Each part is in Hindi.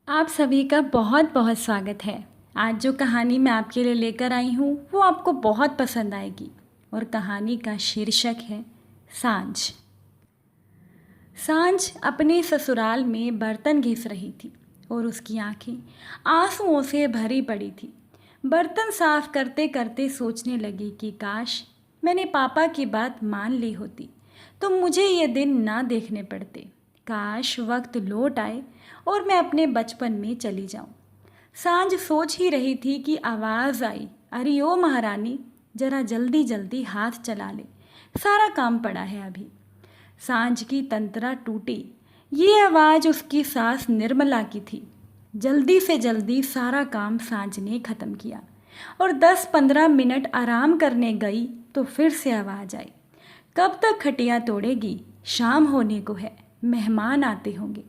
आप सभी का बहुत बहुत स्वागत है। आज जो कहानी मैं आपके लिए लेकर आई हूँ वो आपको बहुत पसंद आएगी और कहानी का शीर्षक है सांझ। सांझ अपने ससुराल में बर्तन घिस रही थी और उसकी आंखें आंसुओं से भरी पड़ी थी। बर्तन साफ करते करते सोचने लगी कि काश मैंने पापा की बात मान ली होती तो मुझे ये दिन ना देखने पड़ते। काश वक्त लौट आए और मैं अपने बचपन में चली जाऊं। सांझ सोच ही रही थी कि आवाज़ आई, अरे ओ महारानी, जरा जल्दी जल्दी हाथ चला ले, सारा काम पड़ा है अभी। सांझ की तंत्रा टूटी। ये आवाज़ उसकी सास निर्मला की थी। जल्दी से जल्दी सारा काम सांझ ने ख़त्म किया और 10-15 मिनट आराम करने गई तो फिर से आवाज़ आई, कब तक खटिया तोड़ेगी, शाम होने को है, मेहमान आते होंगे।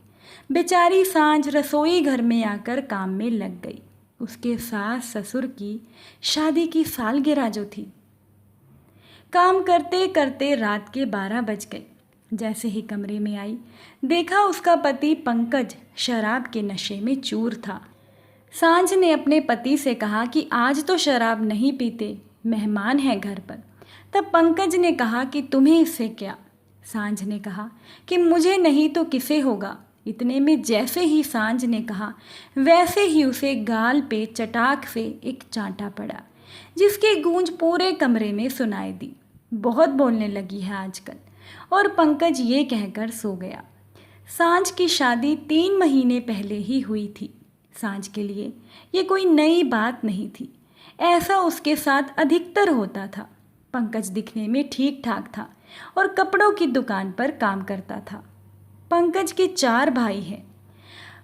बेचारी सांझ रसोई घर में आकर काम में लग गई। उसके सास ससुर की शादी की सालगिरह जो थी। काम करते करते रात के 12 बज गए। जैसे ही कमरे में आई देखा उसका पति पंकज शराब के नशे में चूर था। सांझ ने अपने पति से कहा कि आज तो शराब नहीं पीते, मेहमान हैं घर पर। तब पंकज ने कहा कि तुम्हें इससे क्या। सांझ ने कहा कि मुझे नहीं तो किसे होगा। इतने में जैसे ही सांझ ने कहा वैसे ही उसे गाल पे चटाक से एक चांटा पड़ा जिसकी गूंज पूरे कमरे में सुनाई दी। बहुत बोलने लगी है आजकल। और पंकज ये कहकर सो गया। सांझ की शादी 3 महीने पहले ही हुई थी। सांझ के लिए ये कोई नई बात नहीं थी। ऐसा उसके साथ अधिकतर होता था। पंकज दिखने में ठीक ठाक था और कपड़ों की दुकान पर काम करता था। पंकज के 4 भाई हैं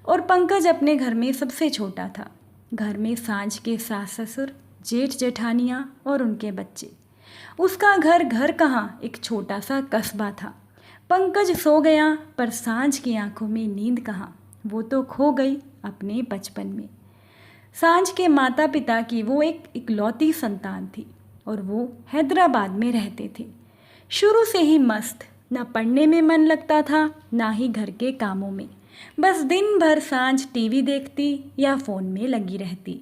और पंकज अपने घर में सबसे छोटा था। घर में सांझ के सास ससुर, जेठ जेठानियाँ और उनके बच्चे। उसका घर कहाँ, एक छोटा सा कस्बा था। पंकज सो गया पर सांझ की आंखों में नींद कहाँ, वो तो खो गई अपने बचपन में। सांझ के माता पिता की वो एक इकलौती संतान थी और वो हैदराबाद में रहते थे। शुरू से ही मस्त, ना पढ़ने में मन लगता था ना ही घर के कामों में। बस दिन भर सांझ टीवी देखती या फ़ोन में लगी रहती।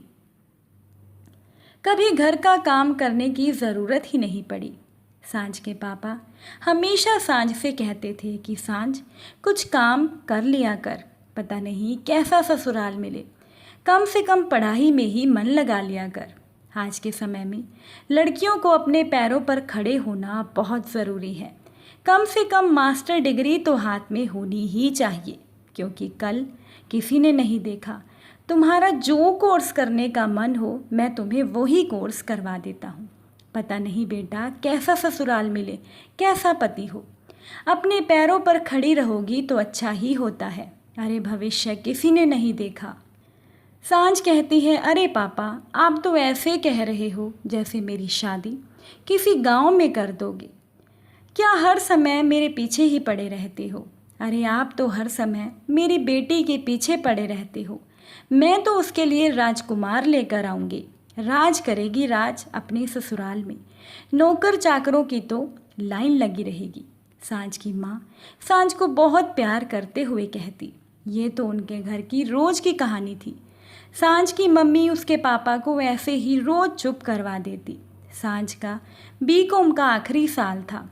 कभी घर का काम करने की ज़रूरत ही नहीं पड़ी। सांझ के पापा हमेशा सांझ से कहते थे कि सांझ कुछ काम कर लिया कर, पता नहीं कैसा ससुराल मिले, कम से कम पढ़ाई में ही मन लगा लिया कर। आज के समय में लड़कियों को अपने पैरों पर खड़े होना बहुत ज़रूरी है। कम से कम मास्टर डिग्री तो हाथ में होनी ही चाहिए, क्योंकि कल किसी ने नहीं देखा। तुम्हारा जो कोर्स करने का मन हो मैं तुम्हें वही कोर्स करवा देता हूँ। पता नहीं बेटा कैसा ससुराल मिले, कैसा पति हो। अपने पैरों पर खड़ी रहोगी तो अच्छा ही होता है। अरे भविष्य किसी ने नहीं देखा। सांझ कहती है, अरे पापा आप तो ऐसे कह रहे हो जैसे मेरी शादी किसी गांव में कर दोगे। क्या हर समय मेरे पीछे ही पड़े रहते हो। अरे आप तो हर समय मेरी बेटी के पीछे पड़े रहते हो। मैं तो उसके लिए राजकुमार लेकर आऊँगी। राज करेगी राज अपने ससुराल में। नौकर चाकरों की तो लाइन लगी रहेगी। सांझ की माँ सांझ को बहुत प्यार करते हुए कहती। ये तो उनके घर की रोज की कहानी थी। सांझ की मम्मी उसके पापा को ऐसे ही रोज चुप करवा देती। सांझ का बीकॉम का आखिरी साल था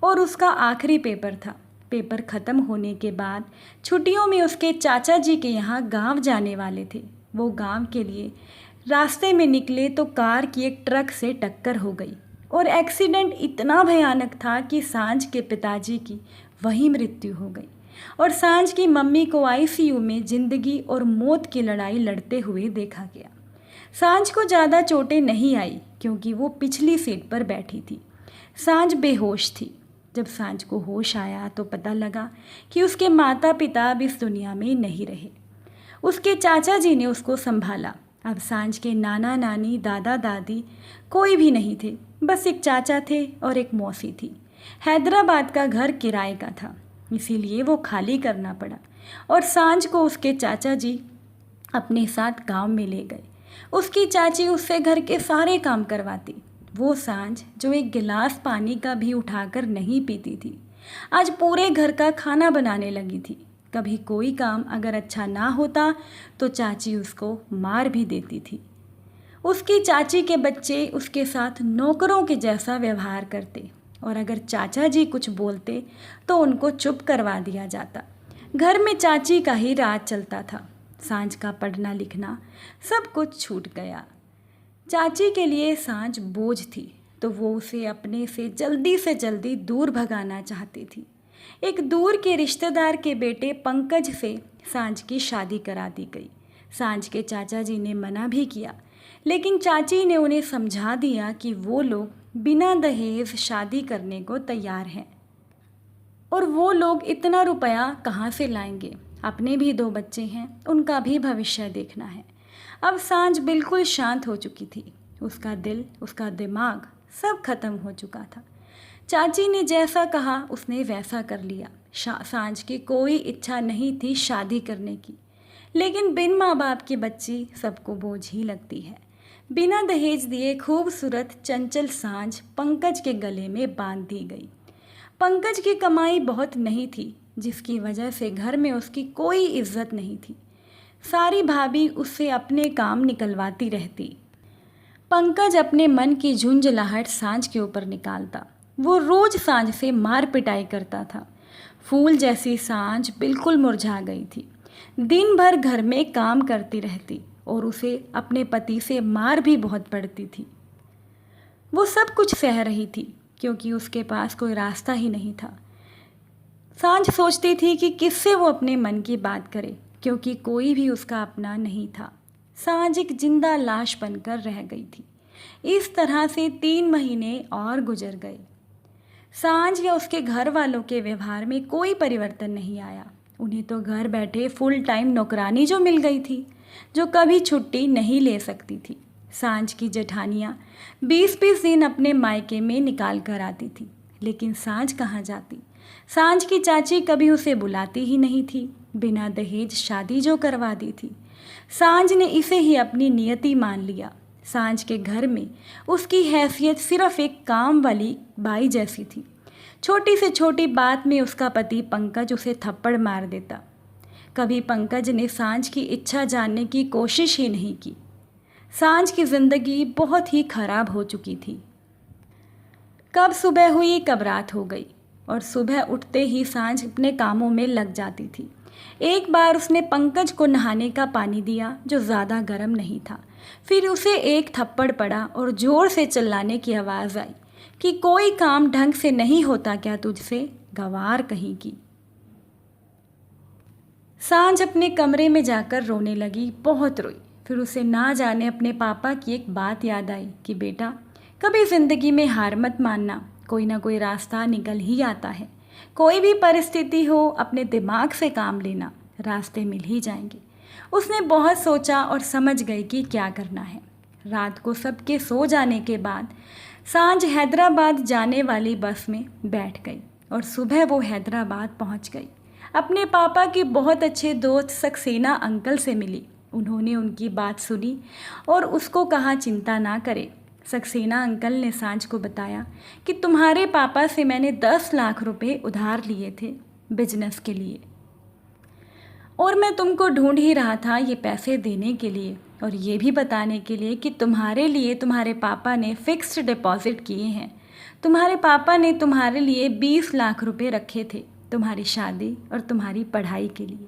और उसका आखिरी पेपर था। पेपर ख़त्म होने के बाद छुट्टियों में उसके चाचा जी के यहाँ गांव जाने वाले थे। वो गांव के लिए रास्ते में निकले तो कार की एक ट्रक से टक्कर हो गई और एक्सीडेंट इतना भयानक था कि सांझ के पिताजी की वहीं मृत्यु हो गई और सांझ की मम्मी को आईसीयू में ज़िंदगी और मौत की लड़ाई लड़ते हुए देखा गया। सांझ को ज़्यादा चोटें नहीं आई क्योंकि वो पिछली सीट पर बैठी थी। सांझ बेहोश थी। जब सांझ को होश आया तो पता लगा कि उसके माता पिता अब इस दुनिया में नहीं रहे। उसके चाचा जी ने उसको संभाला। अब सांझ के नाना नानी दादा दादी कोई भी नहीं थे, बस एक चाचा थे और एक मौसी थी। हैदराबाद का घर किराए का था, इसीलिए वो खाली करना पड़ा और सांझ को उसके चाचा जी अपने साथ गांव में ले गए। उसकी चाची उससे घर के सारे काम करवाती। वो सांझ जो एक गिलास पानी का भी उठाकर नहीं पीती थी, आज पूरे घर का खाना बनाने लगी थी। कभी कोई काम अगर अच्छा ना होता तो चाची उसको मार भी देती थी। उसकी चाची के बच्चे उसके साथ नौकरों के जैसा व्यवहार करते और अगर चाचा जी कुछ बोलते तो उनको चुप करवा दिया जाता। घर में चाची का ही राज चलता था। सांझ का पढ़ना लिखना सब कुछ छूट गया। चाची के लिए सांझ बोझ थी तो वो उसे अपने से जल्दी दूर भगाना चाहती थी। एक दूर के रिश्तेदार के बेटे पंकज से सांझ की शादी करा दी गई। सांझ के चाचा जी ने मना भी किया, लेकिन चाची ने उन्हें समझा दिया कि वो लोग बिना दहेज शादी करने को तैयार हैं और वो लोग इतना रुपया कहाँ से लाएंगे। अपने भी 2 बच्चे हैं, उनका भी भविष्य देखना है। अब सांझ बिल्कुल शांत हो चुकी थी। उसका दिल, उसका दिमाग सब खत्म हो चुका था। चाची ने जैसा कहा उसने वैसा कर लिया। सांझ की कोई इच्छा नहीं थी शादी करने की, लेकिन बिन माँ बाप की बच्ची सबको बोझ ही लगती है। बिना दहेज दिए खूबसूरत चंचल सांझ पंकज के गले में बांध दी गई। पंकज की कमाई बहुत नहीं थी, जिसकी वजह से घर में उसकी कोई इज्जत नहीं थी। सारी भाभी उससे अपने काम निकलवाती रहती। पंकज अपने मन की झुंझलाहट सांझ के ऊपर निकालता। वो रोज सांझ से मार पिटाई करता था। फूल जैसी सांझ बिल्कुल मुरझा गई थी। दिन भर घर में काम करती रहती और उसे अपने पति से मार भी बहुत पड़ती थी। वो सब कुछ सह रही थी क्योंकि उसके पास कोई रास्ता ही नहीं था। सांझ सोचती थी कि किससे वो अपने मन की बात करे, क्योंकि कोई भी उसका अपना नहीं था। सांझ एक जिंदा लाश बनकर रह गई थी। इस तरह से 3 महीने और गुजर गए। सांझ या उसके घर वालों के व्यवहार में कोई परिवर्तन नहीं आया। उन्हें तो घर बैठे फुल टाइम नौकरानी जो मिल गई थी, जो कभी छुट्टी नहीं ले सकती थी। सांझ की जेठानियाँ 20-20 दिन अपने मायके में निकाल कर आती थी, लेकिन सांझ कहाँ जाती। सांझ की चाची कभी उसे बुलाती ही नहीं थी। बिना दहेज शादी जो करवा दी थी। सांझ ने इसे ही अपनी नियति मान लिया। सांझ के घर में उसकी हैसियत सिर्फ एक काम वाली बाई जैसी थी। छोटी से छोटी बात में उसका पति पंकज उसे थप्पड़ मार देता। कभी पंकज ने सांझ की इच्छा जानने की कोशिश ही नहीं की। सांझ की जिंदगी बहुत ही खराब हो चुकी थी। कब सुबह हुई कब रात हो गई और सुबह उठते ही सांझ अपने कामों में लग जाती थी। एक बार उसने पंकज को नहाने का पानी दिया जो ज़्यादा गर्म नहीं था। फिर उसे एक थप्पड़ पड़ा और ज़ोर से चिल्लाने की आवाज़ आई कि कोई काम ढंग से नहीं होता क्या तुझसे, गंवार कहीं की। सांझ अपने कमरे में जाकर रोने लगी, बहुत रोई। फिर उसे ना जाने अपने पापा की एक बात याद आई कि बेटा, कभी ज़िंदगी में हार मत मानना, कोई ना कोई रास्ता निकल ही आता है। कोई भी परिस्थिति हो, अपने दिमाग से काम लेना, रास्ते मिल ही जाएंगे। उसने बहुत सोचा और समझ गई कि क्या करना है। रात को सबके सो जाने के बाद सांझ हैदराबाद जाने वाली बस में बैठ गई और सुबह वो हैदराबाद पहुंच गई। अपने पापा के बहुत अच्छे दोस्त सक्सेना अंकल से मिली। उन्होंने उनकी बात सुनी और उसको कहा चिंता ना करे। सक्सेना अंकल ने सांझ को बताया कि तुम्हारे पापा से मैंने 10 लाख रुपए उधार लिए थे बिजनेस के लिए और मैं तुमको ढूंढ ही रहा था ये पैसे देने के लिए और ये भी बताने के लिए कि तुम्हारे लिए तुम्हारे पापा ने फिक्स्ड डिपॉजिट किए हैं। तुम्हारे पापा ने तुम्हारे लिए 20 लाख रुपए रखे थे तुम्हारी शादी और तुम्हारी पढ़ाई के लिए।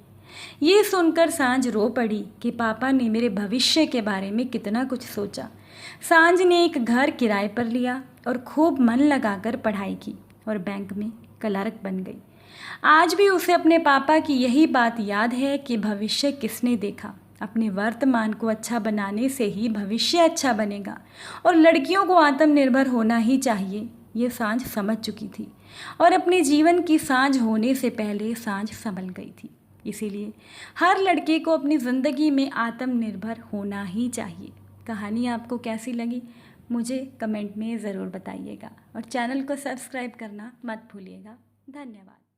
ये सुनकर सांझ रो पड़ी कि पापा ने मेरे भविष्य के बारे में कितना कुछ सोचा। सांझ ने एक घर किराए पर लिया और खूब मन लगाकर पढ़ाई की और बैंक में क्लर्क बन गई। आज भी उसे अपने पापा की यही बात याद है कि भविष्य किसने देखा, अपने वर्तमान को अच्छा बनाने से ही भविष्य अच्छा बनेगा और लड़कियों को आत्मनिर्भर होना ही चाहिए। ये सांझ समझ चुकी थी और अपने जीवन की सांझ होने से पहले सांझ संभल गई थी। इसीलिए हर लड़के को अपनी ज़िंदगी में आत्मनिर्भर होना ही चाहिए। कहानी आपको कैसी लगी मुझे कमेंट में ज़रूर बताइएगा और चैनल को सब्सक्राइब करना मत भूलिएगा। धन्यवाद।